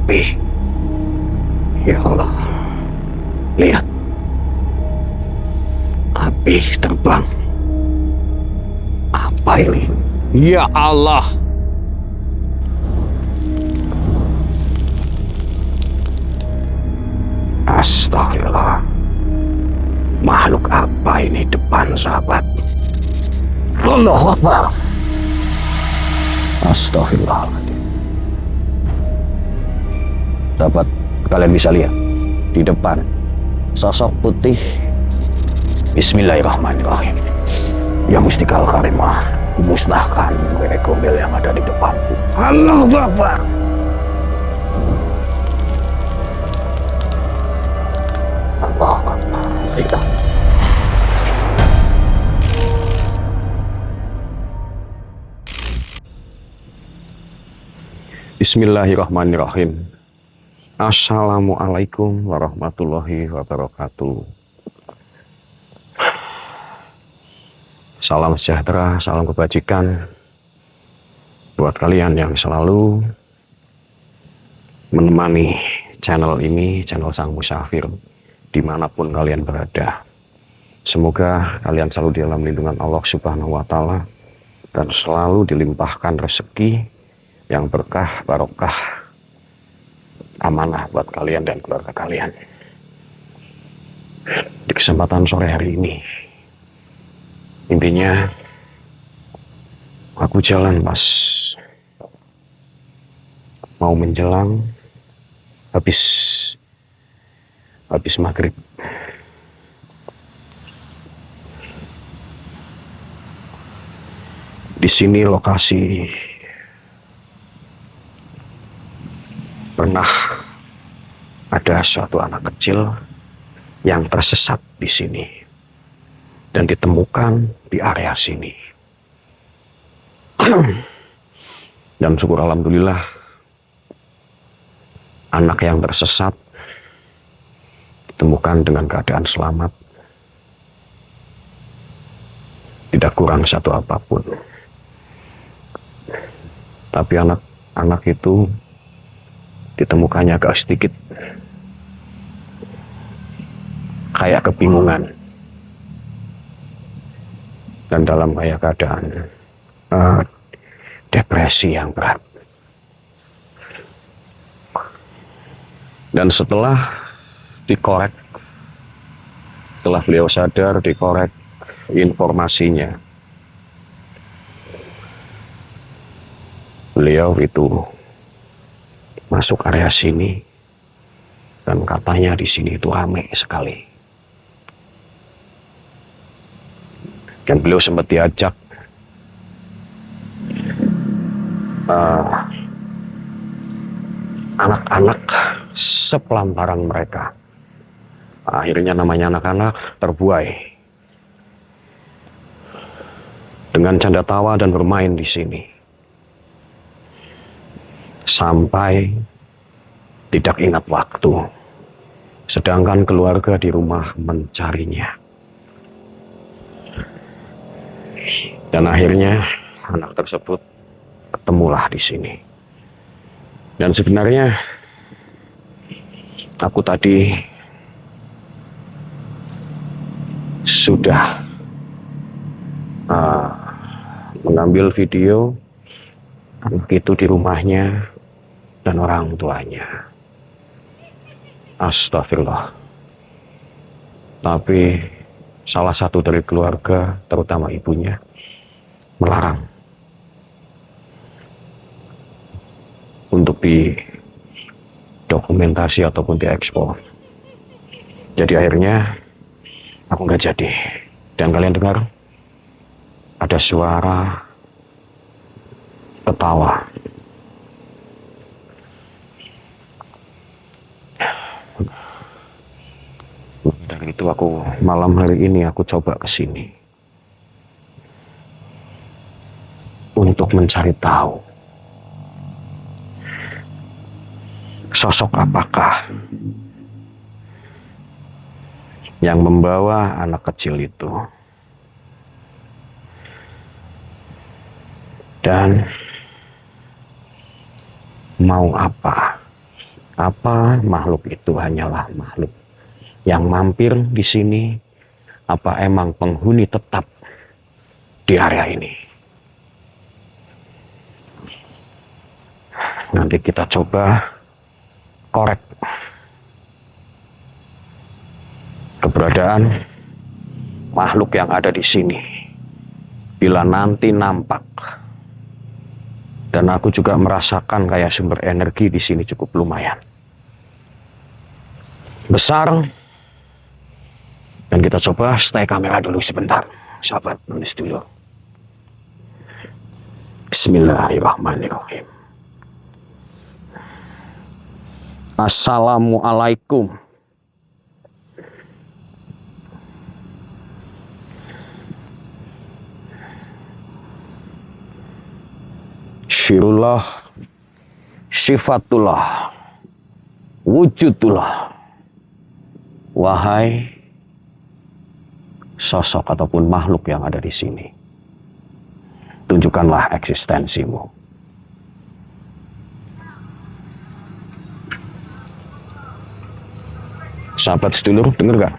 api. Ya Allah, lihat, api terbang. Apa ini? Ya Allah. Astagfirullah. Makhluk apa ini depan, sahabat? Allahu Akbar. Astagfirullahaladzim. Sahabat, kalian bisa lihat di depan sosok putih. Bismillahirrahmanirrahim. Ya Mustikal Karimah, musnahkan nenek gombel yang ada di depanku. Allahu Akbar. Allahu Akbar. Kita. Bismillahirrahmanirrahim. Assalamualaikum warahmatullahi wabarakatuh. Salam sejahtera, salam kebajikan buat kalian yang selalu menemani channel ini, channel Sang Musafir, dimanapun kalian berada. Semoga kalian selalu di dalam lindungan Allah Subhanahu wa Ta'ala dan selalu dilimpahkan rezeki yang berkah, barokah, amanah buat kalian dan keluarga kalian. Di kesempatan sore hari ini, intinya aku jalan pas mau menjelang habis maghrib. Di sini lokasi pernah ada suatu anak kecil yang tersesat di sini dan ditemukan di area sini. Dan syukur alhamdulillah, anak yang tersesat ditemukan dengan keadaan selamat, tidak kurang satu apapun. Tapi anak itu ditemukannya agak sedikit kayak kebingungan dan dalam kayak keadaan depresi yang berat. Dan setelah dikorek, setelah beliau sadar, dikorek informasinya, beliau itu masuk area sini dan katanya di sini itu ramai sekali. Dan beliau sempat diajak anak-anak sepelantaran mereka. Akhirnya namanya anak-anak terbuai dengan canda tawa dan bermain di sini sampai tidak ingat waktu, sedangkan keluarga di rumah mencarinya. Dan akhirnya anak tersebut ketemulah di sini. Dan sebenarnya aku tadi sudah mengambil video anak itu di rumahnya dan orang tuanya. Astagfirullah. Tapi salah satu dari keluarga, terutama ibunya, melarang untuk didokumentasi ataupun diekspor. Jadi akhirnya aku nggak jadi. Dan kalian dengar ada suara ketawa. Dari itu aku malam hari ini aku coba ke sini untuk mencari tahu sosok apakah yang membawa anak kecil itu, dan mau apa Apa makhluk itu hanyalah makhluk yang mampir di sini? Apa emang penghuni tetap di area ini? Nanti kita coba korek keberadaan makhluk yang ada di sini. Bila nanti nampak, dan aku juga merasakan kayak sumber energi di sini cukup lumayan besar. Dan kita coba stay kamera dulu sebentar, sahabat nulis dulu. Bismillahirrahmanirrahim. Assalamualaikum. Syirullah, sifatullah, wujudullah. Wahai sosok ataupun makhluk yang ada di sini, tunjukkanlah eksistensimu. Sahabat sedulur, dengar gak?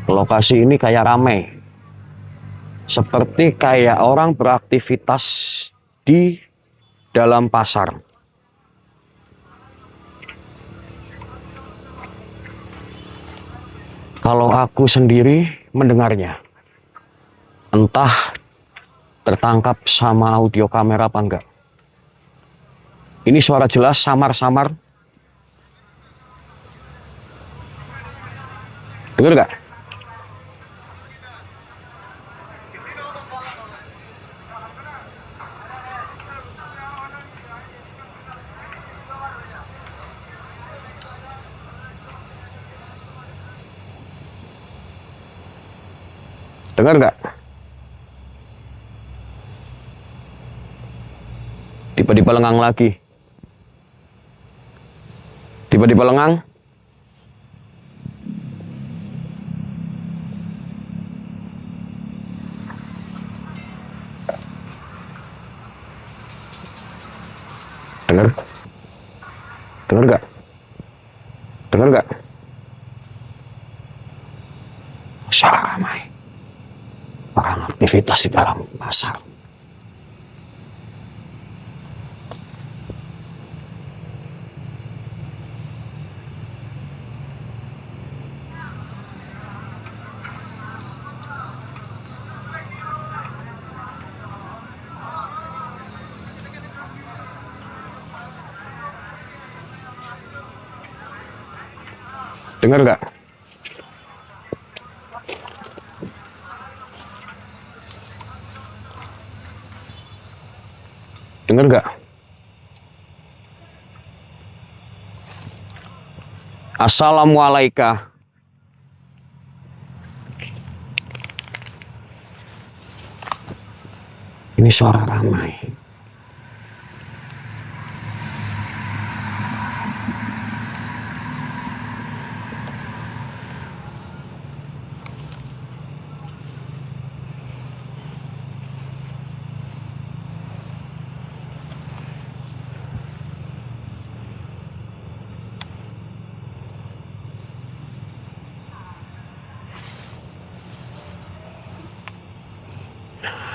Lokasi ini kayak ramai. Seperti kayak orang beraktivitas di dalam pasar. Kalau aku sendiri mendengarnya, entah tertangkap sama audio kamera apa enggak. Ini suara jelas, samar-samar. Dengar gak? Dengar nggak? Tiba-tiba lengang lagi. Tiba-tiba lengang. Dengar? Dengar nggak? Dengar nggak? Suara ramai. Orang aktivitas di dalam pasar. Dengar nggak? Dengar nggak? Assalamualaikum. Ini suara ramai.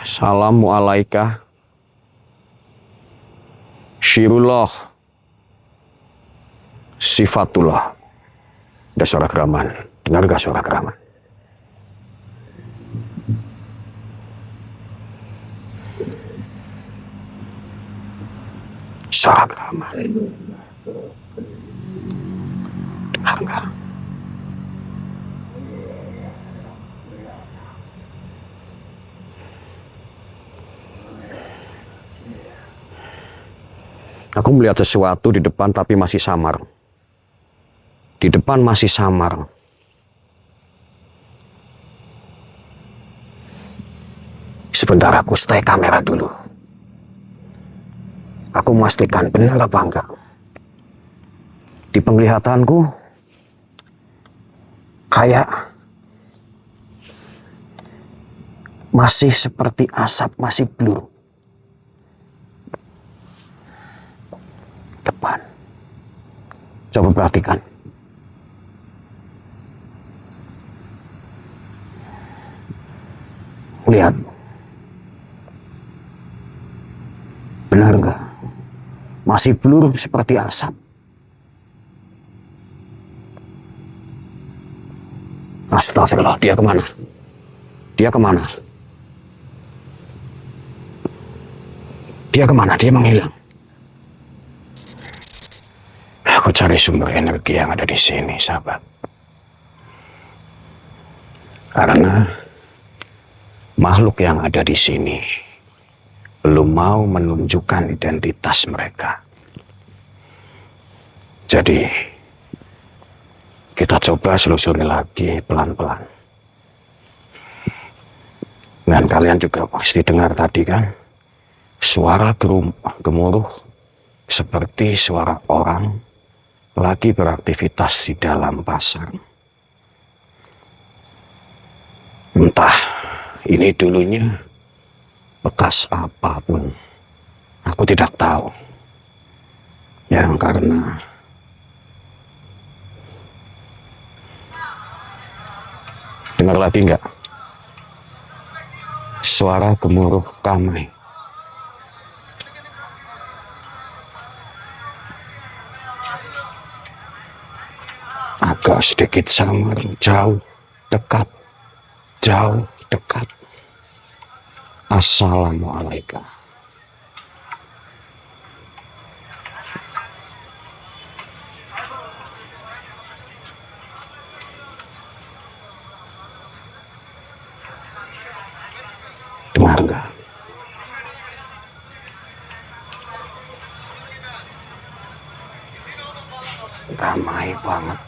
Assalamualaikum. Syirullah, sifatullah. Ada suara geraman. Dengar gak suara geraman? Suara geraman. Dengar gak? Aku melihat sesuatu di depan tapi masih samar. Di depan masih samar. Sebentar aku stay kamera dulu. Aku memastikan benar apa enggak. Di penglihatanku kayak masih seperti asap, masih blur. Coba perhatikan. Lihat. Benar nggak? Masih blur seperti asap. Astagfirullah, dia kemana? Dia kemana? Dia kemana? Dia menghilang. Aku cari sumber energi yang ada di sini, sahabat. Karena makhluk yang ada di sini belum mau menunjukkan identitas mereka. Jadi, kita coba selusuri lagi pelan-pelan. Dan kalian juga pasti dengar tadi kan, suara gemuruh seperti suara orang lagi beraktivitas di dalam pasar. Entah ini dulunya bekas apapun, aku tidak tahu. Yang karena dengar lagi enggak? Suara gemuruh ramai. Agak sedikit samar, jauh, dekat, jauh, dekat. Assalamualaikum. Dengar nggak? Ramai banget.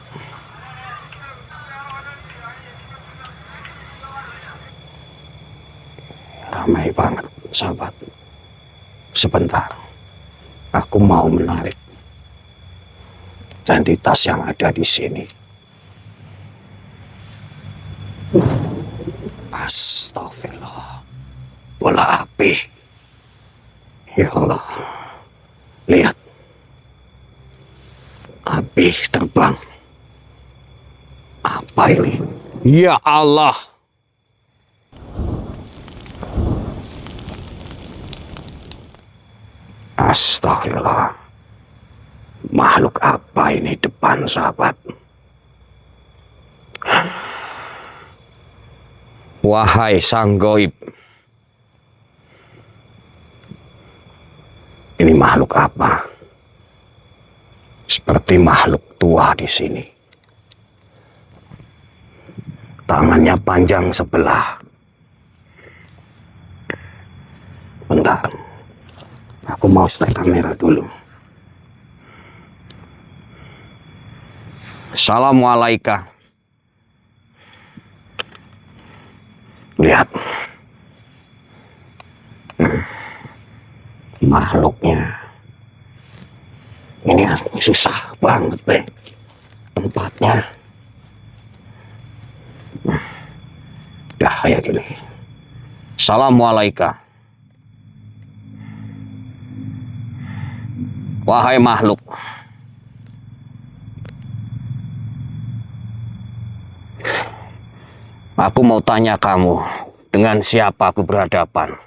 Ramai banget, sahabat. Sebentar, aku mau menarik identitas yang ada di sini. Astagfirullah. Bola api. Ya Allah. Lihat. Api terbang. Apa ini? Ya Allah. Astagfirullah. Makhluk apa ini depan, sahabat? Wahai sang goib. Ini makhluk apa? Seperti makhluk tua di sini. Tangannya panjang sebelah. Bentar. Aku mau setel kamera dulu. Assalamualaikum. Lihat. Makhluknya. Ini susah banget, Be. Tempatnya. Dah kayak gini. Assalamualaikum. Wahai makhluk. Aku mau tanya kamu, dengan siapa aku berhadapan?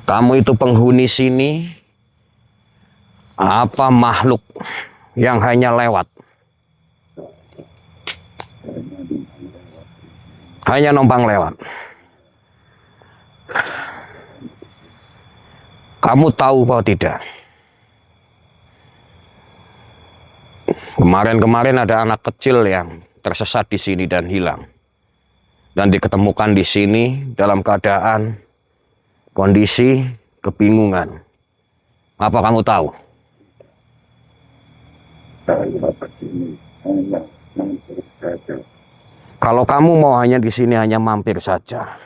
Kamu itu penghuni sini, apa makhluk yang hanya lewat? Hanya numpang lewat. Kamu tahu bahwa tidak? Kemarin-kemarin ada anak kecil yang tersesat di sini dan hilang. Dan diketemukan di sini dalam keadaan kondisi kebingungan. Apa kamu tahu? Saya kesini hanya mampir saja. Kalau kamu mau hanya di sini hanya mampir saja,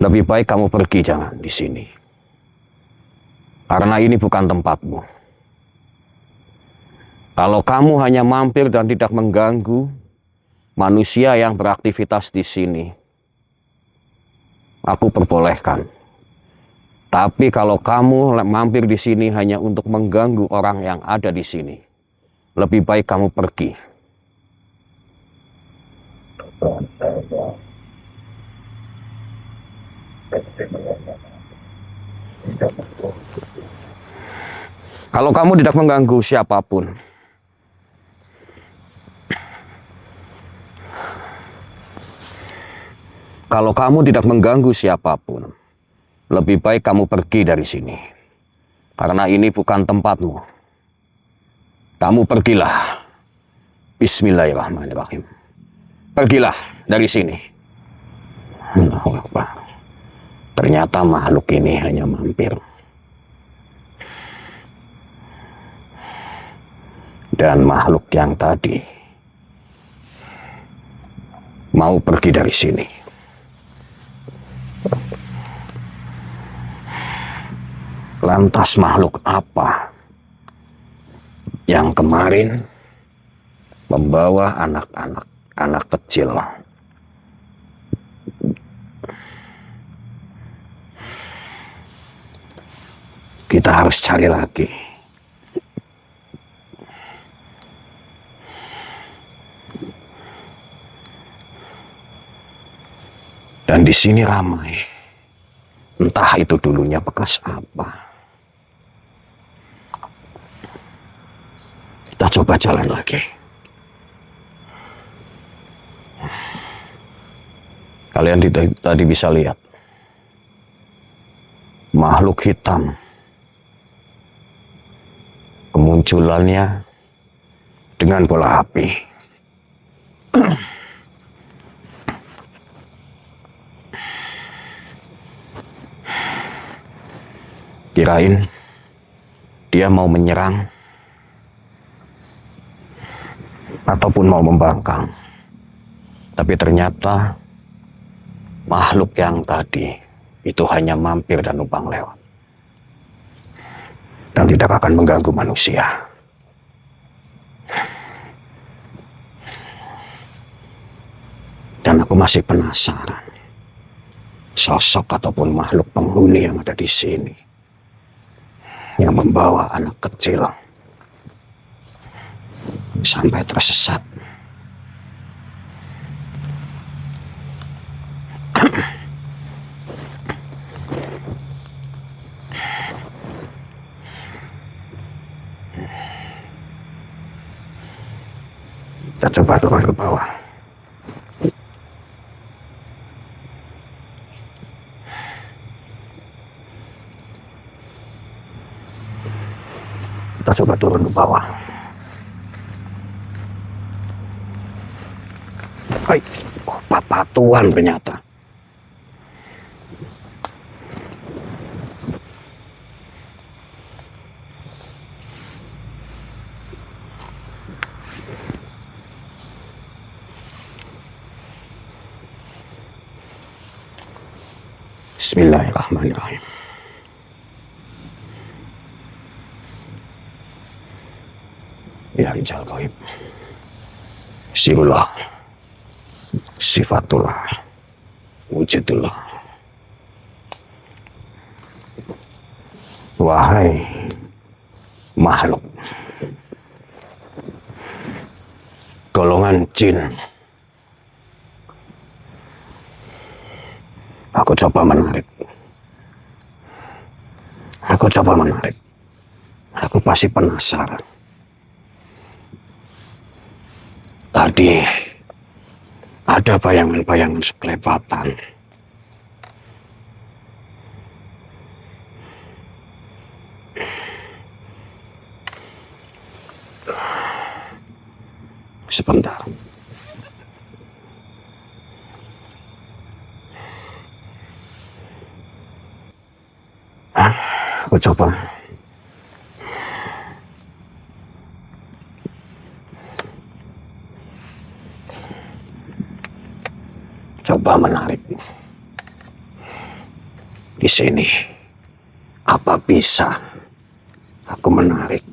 lebih baik kamu pergi, jangan di sini. Karena ini bukan tempatmu. Kalau kamu hanya mampir dan tidak mengganggu manusia yang beraktivitas di sini, aku perbolehkan Tapi kalau kamu mampir di sini hanya untuk mengganggu orang yang ada di sini, lebih baik kamu pergi. Kalau kamu tidak mengganggu siapapun, kalau kamu tidak mengganggu siapapun, lebih baik kamu pergi dari sini. Karena ini bukan tempatmu. Kamu pergilah. Bismillahirrahmanirrahim. Pergilah dari sini. Allahu Akbar. Ternyata makhluk ini hanya mampir. Dan makhluk yang tadi mau pergi dari sini. Lantas makhluk apa yang kemarin membawa anak kecil? Kita harus cari lagi. Dan di sini ramai. Entah itu dulunya bekas apa. Kita coba jalan lagi. Kalian tadi bisa lihat. Makhluk hitam. Kemunculannya dengan bola api. Kirain dia mau menyerang ataupun mau membangkang. Tapi ternyata makhluk yang tadi itu hanya mampir dan numpang lewat. Dan tidak akan mengganggu manusia. Dan aku masih penasaran. Sosok ataupun makhluk penghuni yang ada di sini. Yang membawa anak kecil sampai tersesat. Kita coba turun ke bawah. Kita coba turun ke bawah. Hai, papatuan ternyata. Bismillahirrahmanirrahim. Ya Rijal Gaib. Sirullah. Sifatullah. Wujudullah. Wahai makhluk golongan jin, aku coba menarik. Aku pasti penasaran. Tadi ada bayangan-bayangan sekelebatan. Sebentar. Aku coba. Coba menarik. Di sini. Apa bisa aku menarik?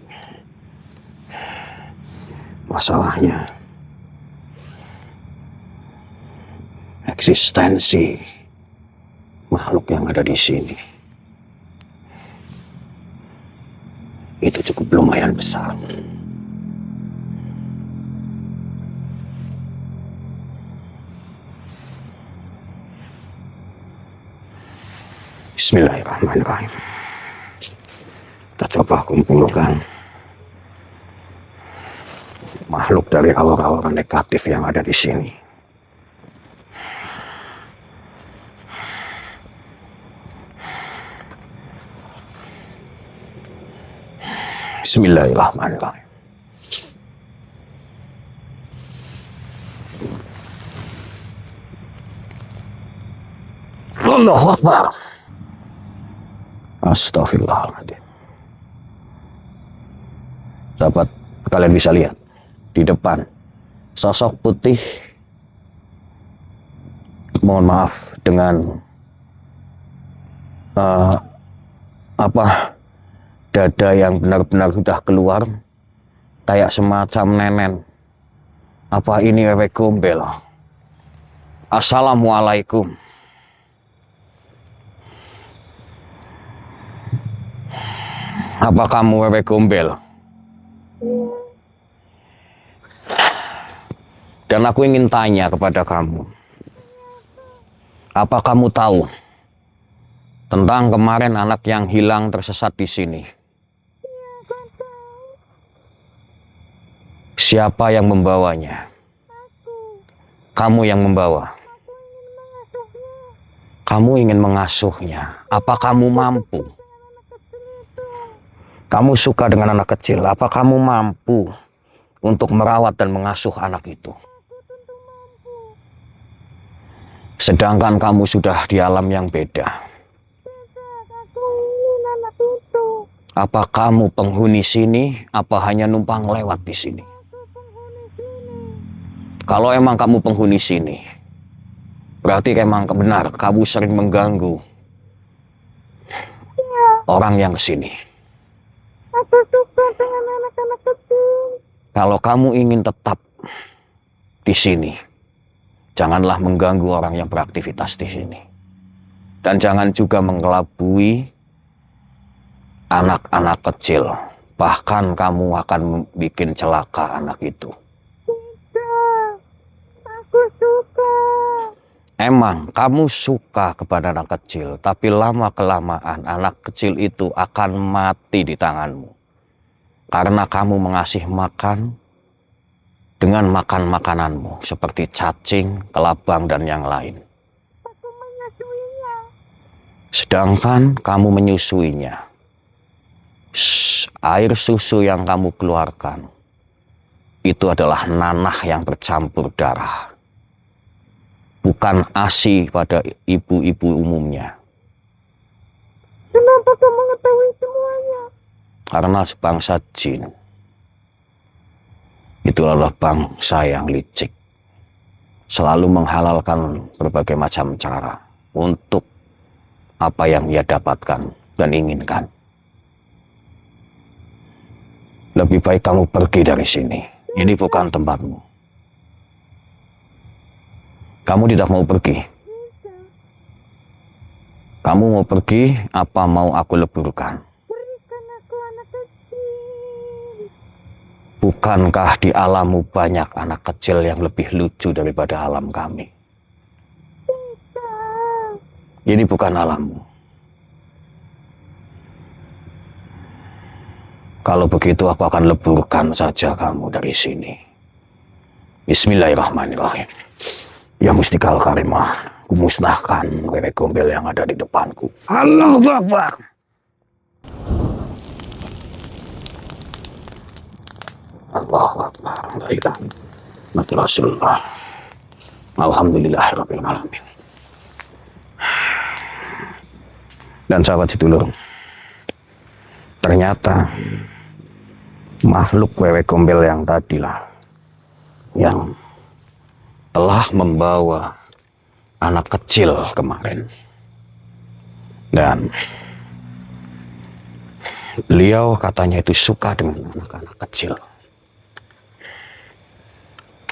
Masalahnya eksistensi makhluk yang ada di sini Itu cukup lumayan besar. Bismillahirrahmanirrahim. Kita coba kumpulkan makhluk dari aura-aura negatif yang ada di sini. Bismillahirrahmanirrahim. Allahu Akbar. Astagfirullahaladzim. Sahabat, kalian bisa lihat di depan sosok putih, mohon maaf dengan dada yang benar-benar sudah keluar kayak semacam nenen. Apa ini wewe gombel? Assalamualaikum. Apa kamu wewe gombel? Dan aku ingin tanya kepada kamu. Apa kamu tahu tentang kemarin anak yang hilang tersesat di sini? Siapa yang membawanya? Kamu yang membawa. Kamu ingin mengasuhnya. Apa kamu mampu? Kamu suka dengan anak kecil, apa kamu mampu untuk merawat dan mengasuh anak itu? Sedangkan kamu sudah di alam yang beda. Apa kamu penghuni sini, apa hanya numpang lewat di sini? Kalau emang kamu penghuni sini, berarti emang benar kamu sering mengganggu orang yang kesini. Aku suka dengan anak-anak kecil. Kalau kamu ingin tetap di sini, janganlah mengganggu orang yang beraktivitas di sini. Dan jangan juga mengelabui anak-anak kecil. Bahkan kamu akan bikin celaka anak itu. Tidak, aku suka. Emang kamu suka kepada anak kecil, tapi lama-kelamaan anak kecil itu akan mati di tanganmu. Karena kamu mengasih makan dengan makan makananmu, seperti cacing, kelabang, dan yang lain. Aku menyusuinya. Sedangkan kamu menyusuinya. Air susu yang kamu keluarkan, itu adalah nanah yang bercampur darah. Bukan ASI pada ibu-ibu umumnya. Kenapa kau mengetahui semuanya? Karena sebangsa jin. Itu adalah bangsa yang licik. Selalu menghalalkan berbagai macam cara untuk apa yang ia dapatkan dan inginkan. Lebih baik kamu pergi dari sini. Ini bukan tempatmu. Kamu tidak mau pergi. Kamu mau pergi, apa mau aku leburkan? Berikan aku anak kecil. Bukankah di alammu banyak anak kecil yang lebih lucu daripada alam kami? Tidak. Ini bukan alammu. Kalau begitu aku akan leburkan saja kamu dari sini. Bismillahirrahmanirrahim. Ya Mustikal Karimah, kumusnahkan wewe gombel yang ada di depanku. Allahu Akbar. Allahu Akbar. La ilaha illallah Rasulullah. Alhamdulillahirabbil alamin. Dan sahabat sedulur, ternyata makhluk wewe gombel yang tadilah yang telah membawa anak kecil kemarin. Dan beliau katanya itu suka dengan anak-anak kecil.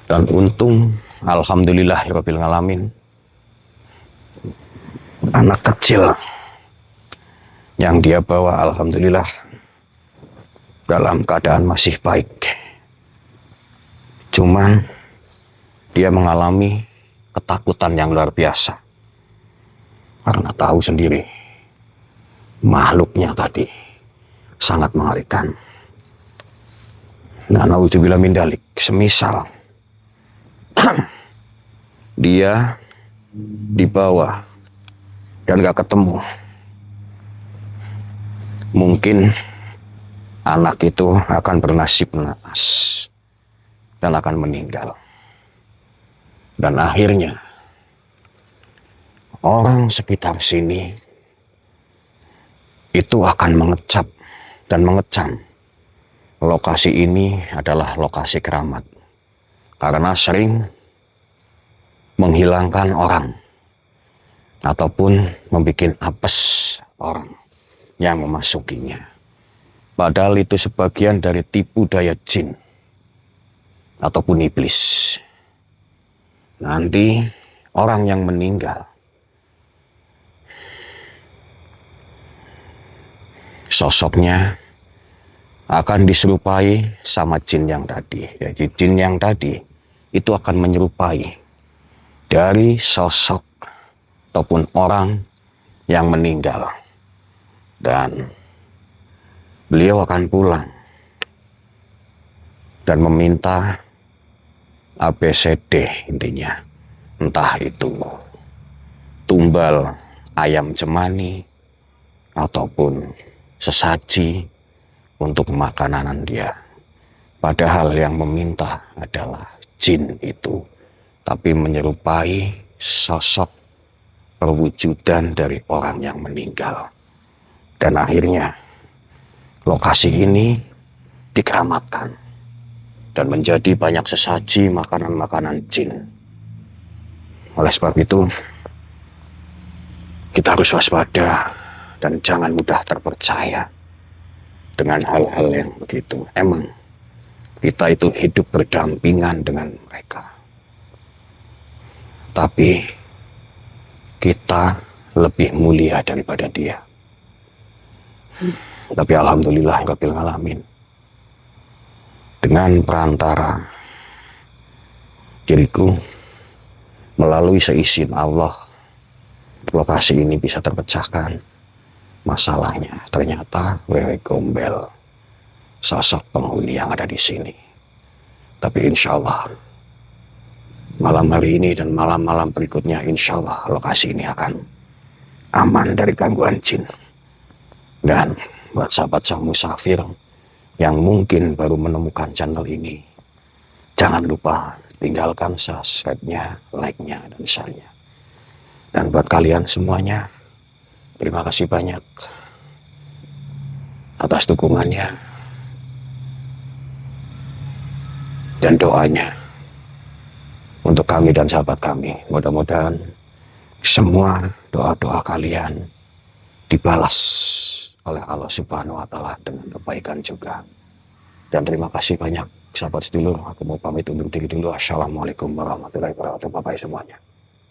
Dan untung, alhamdulillahirabbil alamin, anak kecil yang dia bawa alhamdulillah dalam keadaan masih baik. Cuman dia mengalami ketakutan yang luar biasa. Karena tahu sendiri, makhluknya tadi sangat mengerikan. Nah, naudzubillah min dalik, semisal dia dibawa dan gak ketemu, mungkin anak itu akan bernasib naas dan akan meninggal. Dan akhirnya orang sekitar sini itu akan mengecap dan mengecam lokasi ini adalah lokasi keramat karena sering menghilangkan orang ataupun membuat apes orang yang memasukinya. Padahal itu sebagian dari tipu daya jin ataupun iblis. Nanti orang yang meninggal sosoknya akan diserupai sama jin yang tadi. Jadi jin yang tadi itu akan menyerupai dari sosok ataupun orang yang meninggal. Dan beliau akan pulang dan meminta ABCD intinya. Entah itu tumbal ayam cemani ataupun sesaji untuk makanan dia. Padahal yang meminta adalah jin itu, tapi menyerupai sosok perwujudan dari orang yang meninggal. Dan akhirnya lokasi ini dikeramatkan dan menjadi banyak sesaji makanan-makanan jin. Oleh sebab itu, kita harus waspada dan jangan mudah terpercaya dengan hal-hal yang begitu. Emang kita itu hidup berdampingan dengan mereka, tapi kita lebih mulia daripada dia. Tapi alhamdulillah rabbil alamin, dengan perantara diriku melalui seizin Allah, lokasi ini bisa terpecahkan. Masalahnya ternyata Wewe Gombel sosok penghuni yang ada di sini. Tapi insya Allah malam hari ini dan malam-malam berikutnya, insya Allah lokasi ini akan aman dari gangguan jin. Dan buat sahabat sang musafir yang mungkin baru menemukan channel ini, jangan lupa tinggalkan subscribe-nya, like-nya, dan share-nya. Dan buat kalian semuanya, terima kasih banyak atas dukungannya dan doanya untuk kami dan sahabat kami. Mudah-mudahan semua doa-doa kalian dibalas oleh Allah Subhanahu wa Ta'ala dengan kebaikan juga. Dan terima kasih banyak sahabat sedulur. Aku mau pamit undur diri dulu. Assalamualaikum warahmatullahi wabarakatuh. Bye-bye semuanya.